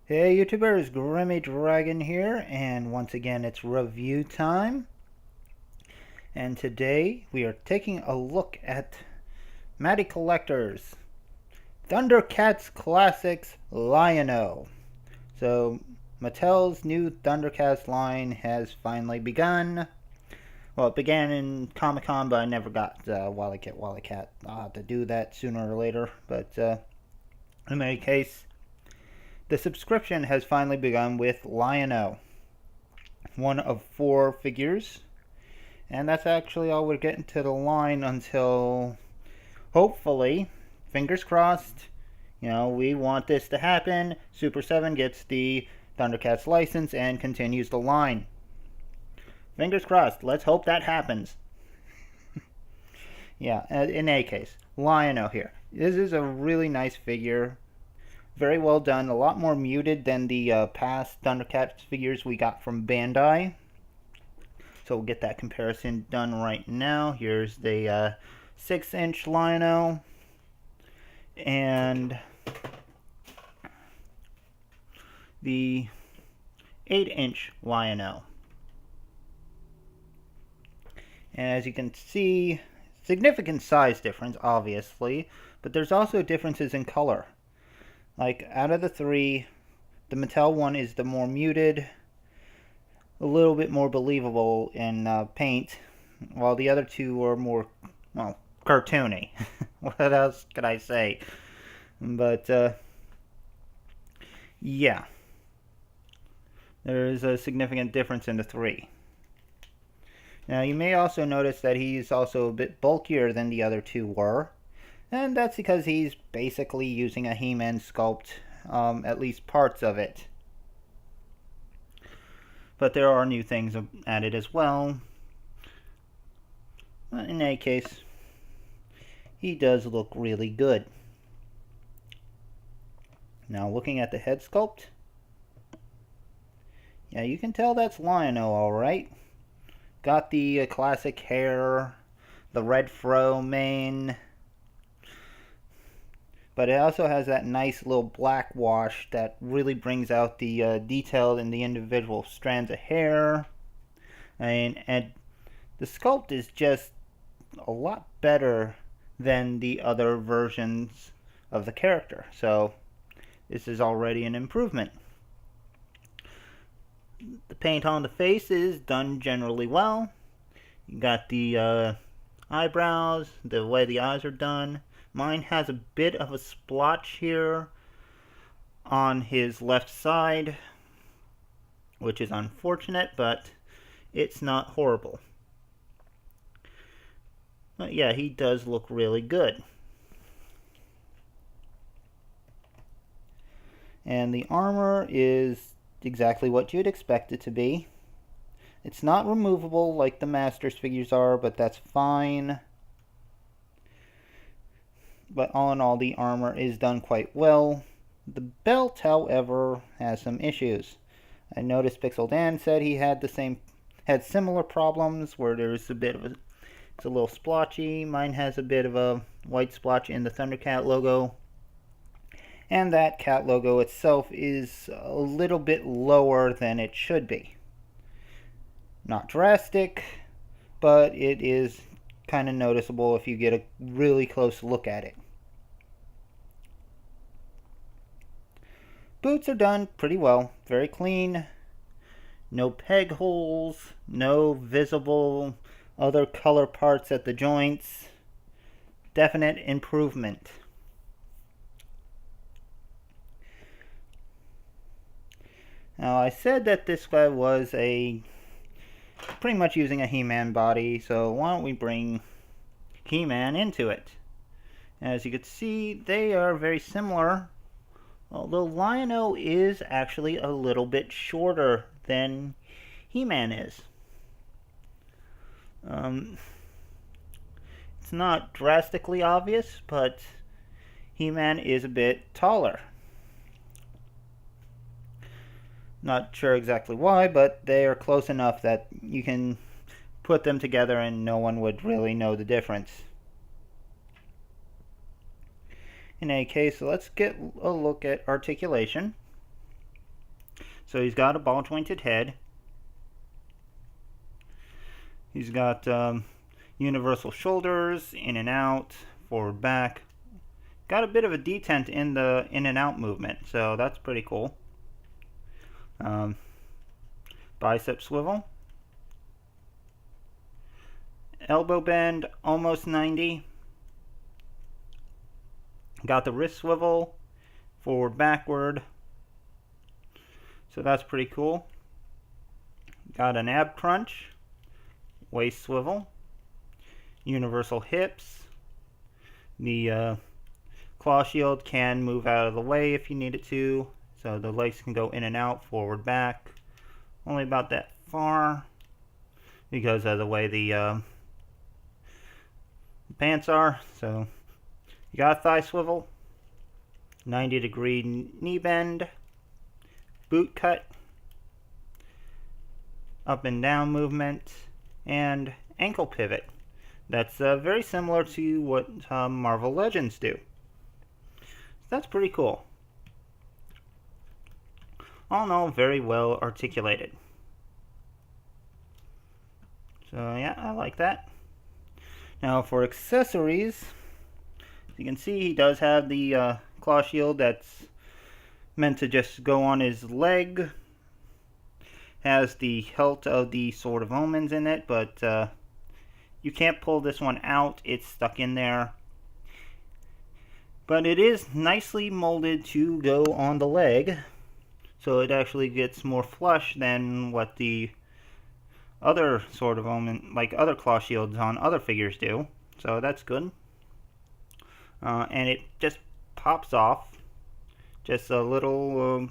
Hey YouTubers, Grimmy Dragon here, and once again it's review time. And today we are taking a look at Matty Collector's Thundercats Classics Lion-O. So Mattel's new Thundercats line has finally begun. Well, it began in Comic-Con, but I never got Wally Cat. I'll have to do that sooner or later. But in any case, the subscription has finally begun with Lion-O, one of 4 figures, and that's actually all we're getting to the line until, hopefully, fingers crossed, we want this to happen. Super 7 gets the Thundercats license and continues the line. Fingers crossed. Let's hope that happens. Yeah, in any case, Lion-O here. This is a really nice figure. Very well done. A lot more muted than the past Thundercats figures we got from Bandai. So we'll get that comparison done right now. Here's the 6-inch Lion-O. And the 8-inch Lion-O. And as you can see, significant size difference, obviously. But there's also differences in color. Like, out of the 3, the Mattel one is the more muted, a little bit more believable in paint, while the other 2 are more, well, cartoony. What else could I say? But, yeah. There is a significant difference in the 3. Now, you may also notice that he's also a bit bulkier than the other 2 were. And that's because he's basically using a He-Man sculpt, at least parts of it. But there are new things added as well. In any case, he does look really good. Now, looking at the head sculpt, yeah, you can tell that's Lion-O, alright. Got the classic hair, the red fro mane, but it also has that nice little black wash that really brings out the detail in the individual strands of hair. And the sculpt is just a lot better than the other versions of the character. So this is already an improvement. The paint on the face is done generally well. You got the eyebrows, the way the eyes are done. Mine has a bit of a splotch here on his left side, which is unfortunate, but it's not horrible. But yeah, he does look really good. And the armor is exactly what you'd expect it to be. It's not removable like the Masters figures are, but that's fine. But all in all, the armor is done quite well. The belt, however, has some issues. I noticed Pixel Dan said he had similar problems where there's a bit of it's a little splotchy. Mine has a bit of a white splotch in the Thundercat logo. And that cat logo itself is a little bit lower than it should be. Not drastic, but it is kind of noticeable if you get a really close look at it. Boots are done pretty well, very clean. No peg holes, no visible other color parts at the joints. Definite improvement. Now, I said that this guy was pretty much using a He-Man body, so why don't we bring He-Man into it? As you can see, they are very similar, although Lion-O is actually a little bit shorter than He-Man is. It's not drastically obvious, but He-Man is a bit taller. Not sure exactly why, but they are close enough that you can put them together and no one would really know the difference. In any case, let's get a look at articulation. So he's got a ball jointed head. He's got universal shoulders, in and out, forward, back. Got a bit of a detent in the in and out movement, so that's pretty cool. Bicep swivel. Elbow bend, almost 90. Got the wrist swivel, forward, backward. So that's pretty cool. Got an ab crunch, waist swivel, universal hips. The claw shield can move out of the way if you need it to, so the legs can go in and out, forward, back, only about that far because of the way the pants are. So you got a thigh swivel, 90-degree knee bend, boot cut, up and down movement, and ankle pivot. That's very similar to what Marvel Legends do. That's pretty cool. All in all, very well articulated. So yeah, I like that. Now for accessories, as you can see, he does have the claw shield that's meant to just go on his leg. Has the hilt of the Sword of Omens in it, but you can't pull this one out. It's stuck in there. But it is nicely molded to go on the leg, so it actually gets more flush than what the other Sword of Omen, like other claw shields on other figures do. So that's good. And it just pops off. Just a little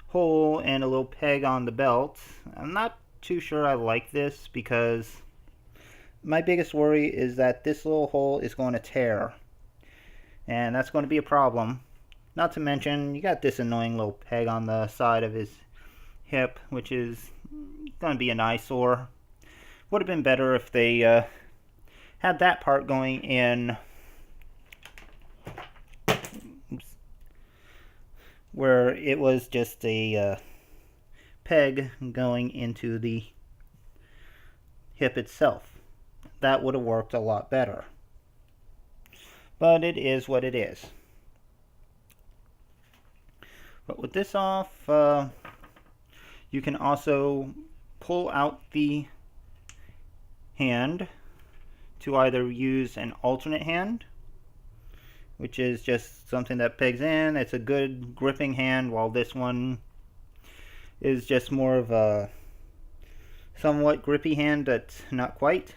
hole and a little peg on the belt. I'm not too sure I like this because my biggest worry is that this little hole is going to tear. And that's going to be a problem. Not to mention, you got this annoying little peg on the side of his hip, which is going to be an eyesore. Would have been better if they had that part going in where it was just a peg going into the hip itself. That would have worked a lot better. But it is what it is. But with this off, you can also pull out the hand to either use an alternate hand, which is just something that pegs in. It's a good gripping hand, while this one is just more of a somewhat grippy hand, but not quite.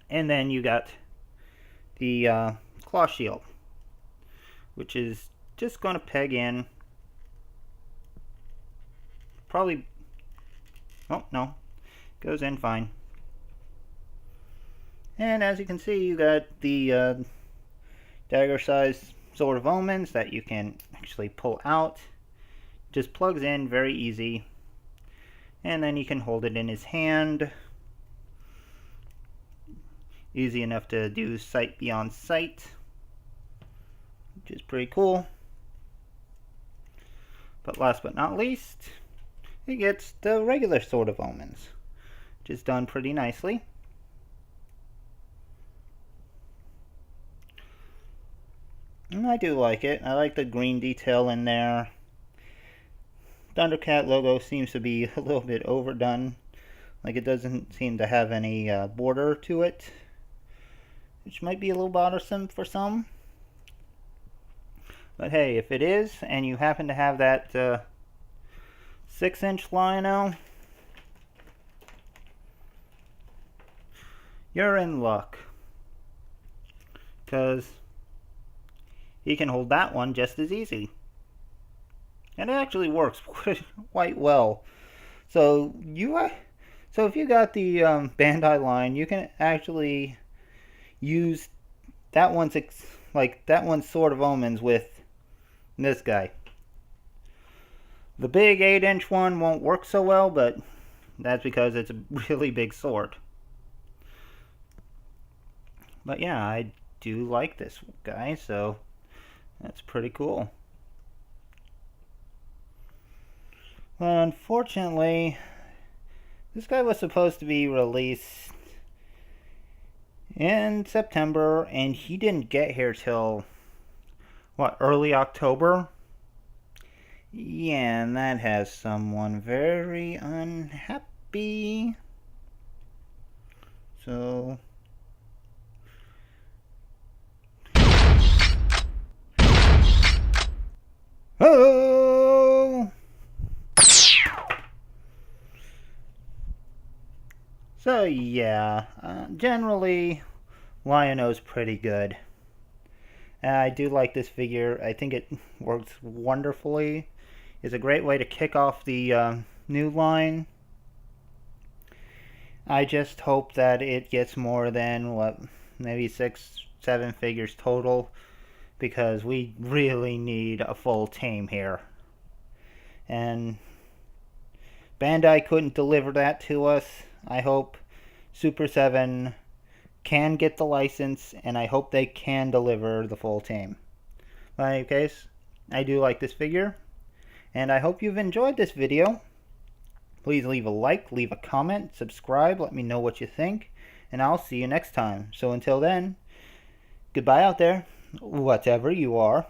And then you got the claw shield, which is just going to peg in. Probably, oh no, goes in fine. And as you can see, you got the dagger-sized Sword of Omens that you can actually pull out. Just plugs in, very easy. And then you can hold it in his hand. Easy enough to do sight beyond sight, which is pretty cool. But last but not least, it gets the regular Sword of Omens, which is done pretty nicely. And I do like it. I like the green detail in there. Thundercat logo seems to be a little bit overdone. Like it doesn't seem to have any border to it, which might be a little bothersome for some. But hey, if it is, and you happen to have that 6-inch Lion-O, you're in luck. Because he can hold that one just as easy. And it actually works quite well. So if you got the Bandai line, you can actually use that one's Sword of Omens with this guy. The big 8-inch one won't work so well, but that's because it's a really big sword. But yeah, I do like this guy, so that's pretty cool. But unfortunately, this guy was supposed to be released in September, and he didn't get here till, what, early October? Yeah, and that has someone very unhappy. So... oh! So yeah, generally, Lion-O's pretty good. I do like this figure. I think it works wonderfully. It's a great way to kick off the new line. I just hope that it gets more than, what, maybe 6, 7 figures total, because we really need a full team here. And Bandai couldn't deliver that to us. I hope Super 7 can get the license, and I hope they can deliver the full team. But in any case, I do like this figure, and I hope you've enjoyed this video. Please leave a like, leave a comment, subscribe, let me know what you think, and I'll see you next time. So until then, goodbye out there, whatever you are.